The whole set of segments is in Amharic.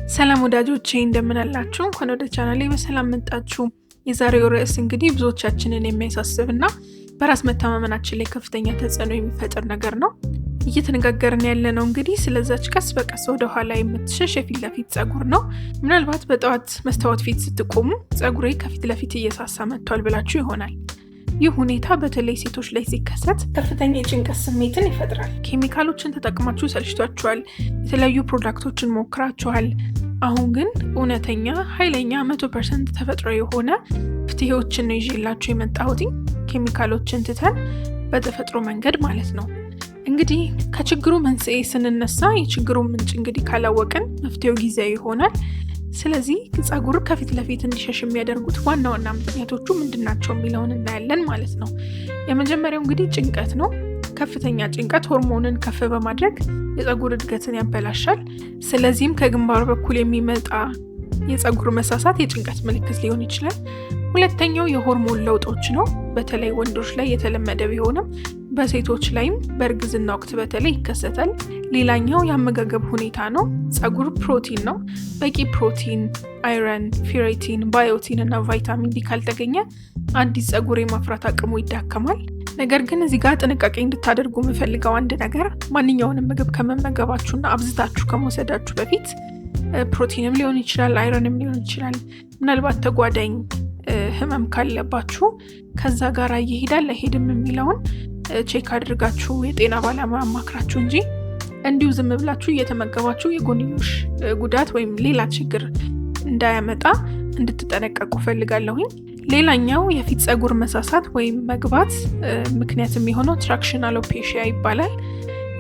ሰላም ወዳጆቼ እንደምን አላችሁ? እንኳን ወደ ቻናሌ በሰላም መጣችሁ። የዛሬው ርዕስ እንግዲህ ብዙዎቻችንን የሚያሳስብና በራስ መተማመናችን ላይ ከፍተኛ ተጽዕኖ የሚፈጥር ነገር ነው። እየተነጋገርን ያለነው እንግዲህ ስለዛች ቀስ በቀስ ወደ ኋላ የምትሸሽ የፊት ለፊት ጸጉር ነው። ምናልባት በጠዋት መስታወት ፊት ስትቆሙ ጸጉሬ ከፊት ለፊት እየሳሳ መጥቷል ብላችሁ ይሆናል። ይህ ሁኔታ በተለይ ሴቶች ላይ ሲከሰት ከፍተኛ የጭንቀት ስሜትን ይፈጥራል። ኬሚካሎችን ተጠቅማችሁ ሰልችቷችኋል፣ የተለያዩ ፕሮዳክቶችን ሞክራችኋል። አሁን ግን እውነተኛ ኃይለኛ 100% ተፈጥሮ የሆነ መፍትሄዎችን ነው ይዤላችሁ የመጣሁት፣ ኬሚካሎችን ትተን በተፈጥሮ መንገድ ማለት ነው። እንግዲህ ከችግሩ መንስኤ ስንነሳ የችግሩ ምንጭ እንግዲህ ካላወቅን መፍትሄው ጊዜያዊ ይሆናል። ስለዚህ ጸጉር ከፊት ለፊት እንዲሸሽ የሚያደርጉት ዋና ዋና ምክንያቶቹ ምንድናቸው የሚለውን እናያለን ማለት ነው። የመጀመሪያው እንግዲህ ጭንቀት ነው። ከፍተኛ ጭንቀት ሆርሞንን ከፍ በማድረግ የጸጉር እድገትን ያበላሻል። ስለዚህም ከግንባር በኩል የሚመጣ የጸጉር መሳሳት የጭንቀት ምልክት ሊሆን ይችላል። ሁለተኛው የሆርሞን ለውጦች ነው። በተለይ ወንዶች ላይ የተለመደ ቢሆንም በሴቶች ላይም በእርግዝና ወቅት በተለይ ይከሰታል። ሌላኛው የአመጋገብ ሁኔታ ነው። ጸጉር ፕሮቲን ነው። በቂ ፕሮቲን፣ አይረን፣ ፌሬቲን፣ ባዮቲን እና ቫይታሚን ዲ ካልተገኘ አዲስ ጸጉር የማፍራት አቅሙ ይዳከማል። ነገር ግን እዚህ ጋር ጥንቃቄ እንድታደርጉ የምፈልገው አንድ ነገር ማንኛውንም ምግብ ከመመገባችሁና አብዝታችሁ ከመውሰዳችሁ በፊት ፕሮቲንም ሊሆን ይችላል፣ አይረንም ሊሆን ይችላል፣ ምናልባት ተጓዳኝ ህመም ካለባችሁ ከዛ ጋር ይሄዳል አይሄድም የሚለውን ቼክ አድርጋችሁ የጤና ባለሙያ አማክራችሁ እንጂ እንዲሁ ዝም ብላችሁ እየተመገባችሁ የጎንዮሽ ጉዳት ወይም ሌላ ችግር እንዳያመጣ እንድትጠነቀቁ ፈልጋለሁኝ። ሌላኛው የፊት ጸጉር መሳሳት ወይም መግባት ምክንያት የሚሆነው ትራክሽን አሎፔሺያ ይባላል።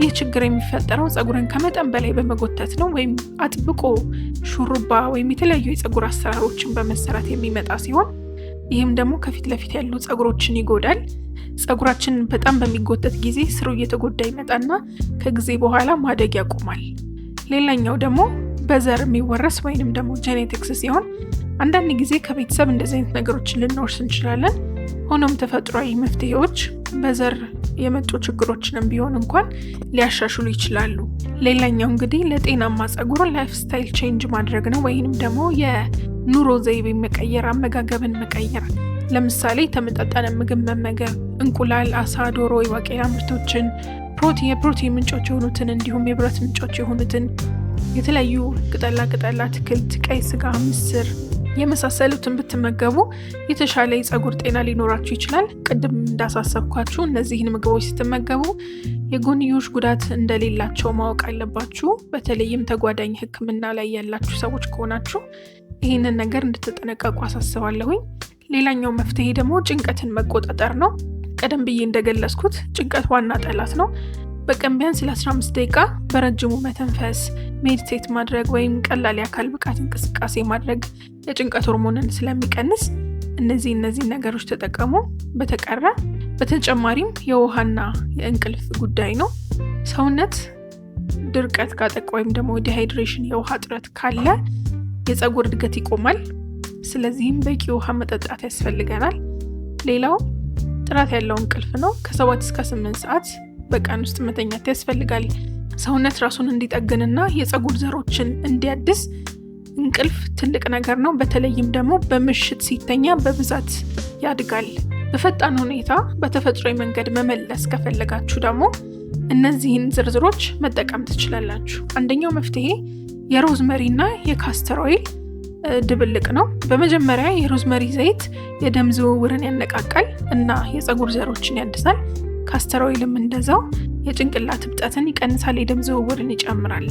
ይህ ችግር የሚፈጠረው ጸጉርን ከመጠን በላይ በመጎተት ነው፣ ወይም አጥብቆ ሹሩባ ወይም የተለያዩ የጸጉር አሰራሮችን በመሰራት የሚመጣ ሲሆን ይህም ደግሞ ከፊት ለፊት ያሉ ጸጉሮችን ይጎዳል። ጸጉራችን በጣም በሚጎተት ጊዜ ስሩ እየተጎዳ ይመጣና ከጊዜ በኋላ ማደግ ያቆማል። ሌላኛው ደግሞ በዘር የሚወረስ ወይንም ደግሞ ጄኔቲክስ ሲሆን አንዳንድ ጊዜ ከቤተሰብ እንደዚህ አይነት ነገሮችን ልንወርስ እንችላለን። ሆኖም ተፈጥሯዊ መፍትሄዎች በዘር የመጡ ችግሮችንም ቢሆን እንኳን ሊያሻሽሉ ይችላሉ። ሌላኛው እንግዲህ ለጤናማ ጸጉር ላይፍ ስታይል ቼንጅ ማድረግ ነው፣ ወይንም ደግሞ የኑሮ ዘይቤ መቀየር፣ አመጋገብን መቀየር። ለምሳሌ ተመጣጣነ ምግብ መመገብ፣ እንቁላል፣ አሳ፣ ዶሮ፣ የባቄላ ምርቶችን፣ የፕሮቲን ምንጮች የሆኑትን እንዲሁም የብረት ምንጮች የሆኑትን የተለያዩ ቅጠላ አትክልት፣ ቀይ ስጋ፣ ምስር የመሳሰሉትን ብትመገቡ የተሻለ የጸጉር ጤና ሊኖራችሁ ይችላል። ቅድም እንዳሳሰብኳችሁ እነዚህን ምግቦች ስትመገቡ የጎንዮሽ ጉዳት እንደሌላቸው ማወቅ አለባችሁ። በተለይም ተጓዳኝ ሕክምና ላይ ያላችሁ ሰዎች ከሆናችሁ ይህንን ነገር እንድትጠነቀቁ አሳስባለሁኝ። ሌላኛው መፍትሄ ደግሞ ጭንቀትን መቆጣጠር ነው። ቀደም ብዬ እንደገለጽኩት ጭንቀት ዋና ጠላት ነው። በቀን ቢያንስ ለ15 ደቂቃ በረጅሙ መተንፈስ፣ ሜዲቴት ማድረግ ወይም ቀላል የአካል ብቃት እንቅስቃሴ ማድረግ የጭንቀት ሆርሞንን ስለሚቀንስ እነዚህ ነገሮች ተጠቀሙ። በተጨማሪም የውሃና የእንቅልፍ ጉዳይ ነው። ሰውነት ድርቀት ካጠቃ ወይም ደግሞ ዲሃይድሬሽን የውሃ እጥረት ካለ የጸጉር እድገት ይቆማል። ስለዚህም በቂ ውሃ መጠጣት ያስፈልገናል። ሌላው ጥራት ያለው እንቅልፍ ነው። ከ7 እስከ 8 ሰዓት በቀን ውስጥ መተኛት ያስፈልጋል። ሰውነት ራሱን እንዲጠግንና የጸጉር ዘሮችን እንዲያድስ እንቅልፍ ትልቅ ነገር ነው። በተለይም ደግሞ በምሽት ሲተኛ በብዛት ያድጋል። በፈጣን ሁኔታ በተፈጥሯዊ መንገድ መመለስ ከፈለጋችሁ ደግሞ እነዚህን ዝርዝሮች መጠቀም ትችላላችሁ። አንደኛው መፍትሄ የሮዝመሪ እና የካስተር ኦይል ድብልቅ ነው። በመጀመሪያ የሮዝመሪ ዘይት የደም ዝውውርን ያነቃቃል እና የጸጉር ዘሮችን ያድሳል። ካስተር ኦይልም እንደዛው የጭንቅላት እብጠትን ይቀንሳል፣ የደም ዝውውርን ይጨምራል።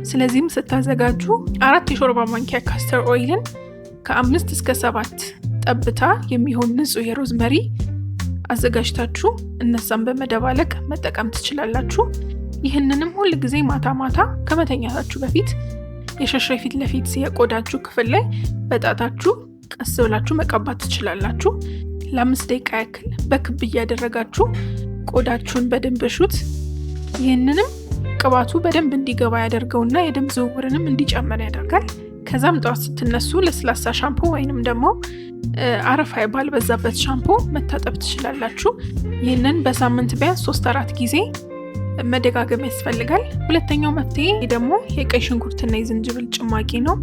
ስለዚህም ስታዘጋጁ 4 የሾርባ ማንኪያ ካስተር ኦይልን ከ5 እስከ 7 ጠብታ የሚሆን ንጹህ የሮዝመሪ አዘጋጅታችሁ እነዛን በመደባለቅ መጠቀም ትችላላችሁ። ይህንንም ሁል ጊዜ ማታ ከመተኛታችሁ በፊት የሸሸ ፊት ለፊት የቆዳችሁ ክፍል ላይ በጣታችሁ ቀስ ብላችሁ መቀባት ትችላላችሁ። ለ5 ደቂቃ ያክል በክብ እያደረጋችሁ ቆዳችሁን በደንብ እሹት። ይህንንም ቅባቱ በደንብ እንዲገባ ያደርገውና የደም ዝውውርንም እንዲጨምር ያደርጋል። ከዛም ጠዋት ስትነሱ ለስላሳ ሻምፖ ወይንም ደግሞ አረፋ ባልበዛበት ሻምፖ መታጠብ ትችላላችሁ። ይህንን በሳምንት ቢያንስ 3-4 ጊዜ መደጋገም ያስፈልጋል። ሁለተኛው መፍትሄ ደግሞ የቀይ ሽንኩርትና የዝንጅብል ጭማቂ ነው።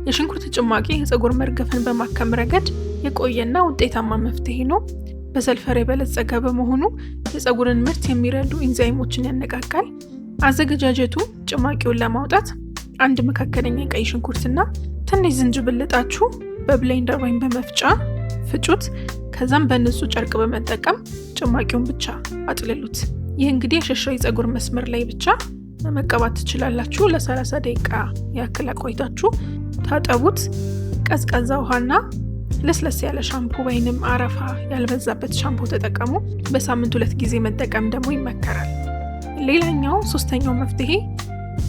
የሽንኩርት ጭማቂ የፀጉር መርገፍን በማከም ረገድ የቆየና ውጤታማ መፍትሄ ነው። በሰልፈር የበለጸገ በመሆኑ የፀጉርን ምርት የሚረዱ ኢንዛይሞችን ያነቃቃል። አዘገጃጀቱ ጭማቂውን ለማውጣት አንድ መካከለኛ የቀይ ሽንኩርትና ትንሽ ዝንጅብል ልጣችሁ በብሌንደር ወይም በመፍጫ ፍጩት። ከዛም በንጹህ ጨርቅ በመጠቀም ጭማቂውን ብቻ አጥልሉት። ይህ እንግዲህ የሸሻው የፀጉር መስመር ላይ ብቻ መቀባት ትችላላችሁ። ለ30 ደቂቃ ያክል አቆይታችሁ ታጠቡት። ቀዝቃዛ ውሃና ለስለስ ያለ ሻምፑ ወይንም አረፋ ያልበዛበት ሻምፑ ተጠቀሙ። በሳምንት 2 ጊዜ መጠቀም ደግሞ ይመከራል። ሌላኛው ሶስተኛው መፍትሄ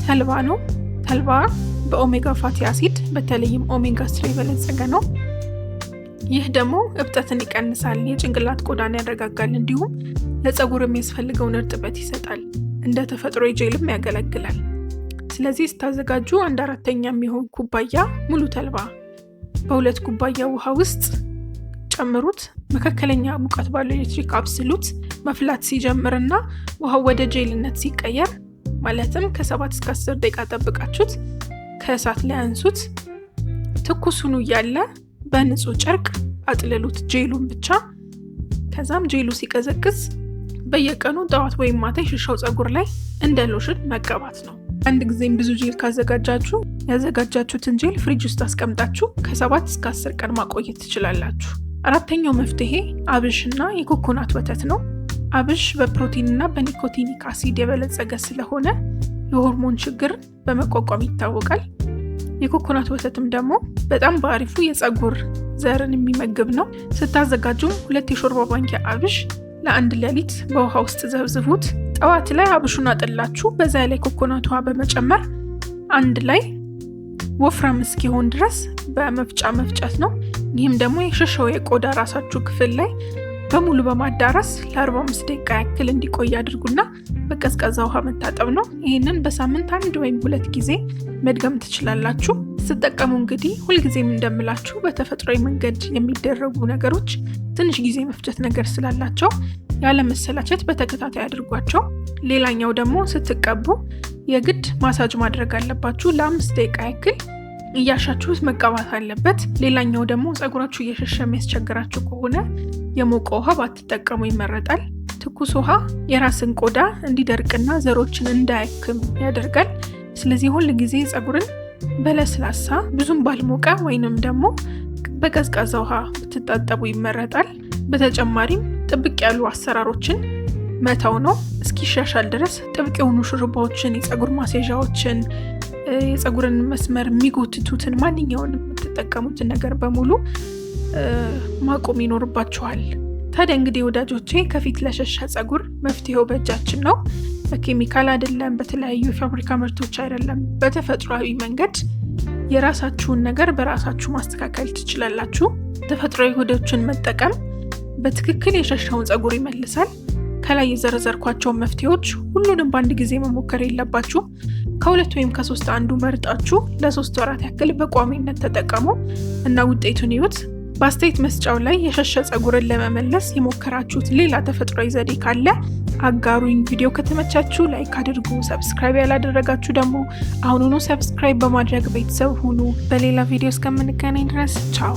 ተልባ ነው። ተልባ በኦሜጋ ፋቲ አሲድ በተለይም ኦሜጋ 3 የበለጸገ ነው። ይህ ደግሞ እብጠትን ይቀንሳል፣ የጭንቅላት ቆዳን ያረጋጋል፣ እንዲሁም ለፀጉር የሚያስፈልገውን እርጥበት ይሰጣል። እንደ ተፈጥሮ ጄልም ያገለግላል። ስለዚህ ስታዘጋጁ 1/4 የሚሆን ኩባያ ሙሉ ተልባ በ2 ኩባያ ውሃ ውስጥ ጨምሩት። መካከለኛ ሙቀት ባለው ኤሌክትሪክ አብስሉት። መፍላት ሲጀምርና ውሃው ወደ ጄልነት ሲቀየር ማለትም ከ7 እስከ 10 ደቂቃ ጠብቃችሁት ከእሳት ላይ አንሱት። ትኩሱኑ እያለ በንጹህ ጨርቅ አጥልሉት፣ ጄሉን ብቻ። ከዛም ጄሉ ሲቀዘቅዝ በየቀኑ ጠዋት ወይም ማታ የሸሻው ፀጉር ላይ እንደ ሎሽን መቀባት ነው። አንድ ጊዜም ብዙ ጄል ካዘጋጃችሁ ያዘጋጃችሁትን ጄል ፍሪጅ ውስጥ አስቀምጣችሁ ከ7 እስከ 10 ቀን ማቆየት ትችላላችሁ። አራተኛው መፍትሄ አብሽና የኮኮናት ወተት ነው። አብሽ በፕሮቲንና በኒኮቲኒክ አሲድ የበለጸገ ስለሆነ የሆርሞን ችግር በመቋቋም ይታወቃል። የኮኮናት ወተትም ደግሞ በጣም በአሪፉ የፀጉር ዘርን የሚመግብ ነው። ስታዘጋጁም 2 የሾርባ ማንኪያ አብሽ ለ1 ሌሊት በውሃ ውስጥ ዘብዝፉት። ጠዋት ላይ አብሹን አጥላችሁ በዛ ላይ ኮኮናት ውሃ በመጨመር አንድ ላይ ወፍራም እስኪሆን ድረስ በመፍጫ መፍጨት ነው። ይህም ደግሞ የሸሻው የቆዳ ራሳችሁ ክፍል ላይ በሙሉ በማዳረስ ለ45 ደቂቃ ያክል እንዲቆይ አድርጉና በቀዝቃዛ ውሃ መታጠብ ነው። ይህንን በሳምንት 1 ወይም 2 ጊዜ መድገም ትችላላችሁ። ስትጠቀሙ እንግዲህ ሁልጊዜም እንደምላችሁ በተፈጥሯዊ መንገድ የሚደረጉ ነገሮች ትንሽ ጊዜ መፍጀት ነገር ስላላቸው ያለ መሰላቸት በተከታታይ አድርጓቸው። ሌላኛው ደግሞ ስትቀቡ የግድ ማሳጅ ማድረግ አለባችሁ። ለ5 ደቂቃ ያክል እያሻችሁት መቀባት አለበት። ሌላኛው ደግሞ ፀጉራችሁ እየሸሸ የሚያስቸግራችሁ ከሆነ የሞቀ ውሃ ባትጠቀሙ ይመረጣል። ትኩስ ውሃ የራስን ቆዳ እንዲደርቅና ዘሮችን እንዳያክም ያደርጋል። ስለዚህ ሁል ጊዜ ፀጉርን በለስላሳ ብዙም ባልሞቀ ወይንም ደግሞ በቀዝቃዛ ውሃ ብትታጠቡ ይመረጣል። በተጨማሪም ጥብቅ ያሉ አሰራሮችን መተው ነው። እስኪሻሻል ድረስ ጥብቅ የሆኑ ሹሩባዎችን፣ የፀጉር ማስያዣዎችን፣ የፀጉርን መስመር የሚጎትቱትን ማንኛውንም የምትጠቀሙትን ነገር በሙሉ ማቆም ይኖርባችኋል። ታዲያ እንግዲህ ወዳጆቼ ከፊት ለሸሻ ፀጉር መፍትሄው በእጃችን ነው። በኬሚካል አይደለም፣ በተለያዩ የፋብሪካ ምርቶች አይደለም። በተፈጥሯዊ መንገድ የራሳችሁን ነገር በራሳችሁ ማስተካከል ትችላላችሁ። ተፈጥሯዊ ውህዶችን መጠቀም በትክክል የሸሻውን ፀጉር ይመልሳል። ከላይ የዘረዘርኳቸውን መፍትሄዎች ሁሉንም በአንድ ጊዜ መሞከር የለባችሁ። ከ2 ወይም ከ3 አንዱ መርጣችሁ ለ3 ወራት ያክል በቋሚነት ተጠቀሙ እና ውጤቱን ይዩት። በአስተያየት መስጫው ላይ የሸሸ ፀጉርን ለመመለስ የሞከራችሁት ሌላ ተፈጥሯዊ ዘዴ ካለ አጋሩኝ። ቪዲዮ ከተመቻችሁ ላይክ አድርጉ። ሰብስክራይብ ያላደረጋችሁ ደግሞ አሁኑኑ ሰብስክራይብ በማድረግ ቤተሰብ ሁኑ። በሌላ ቪዲዮ እስከምንገናኝ ድረስ ቻው።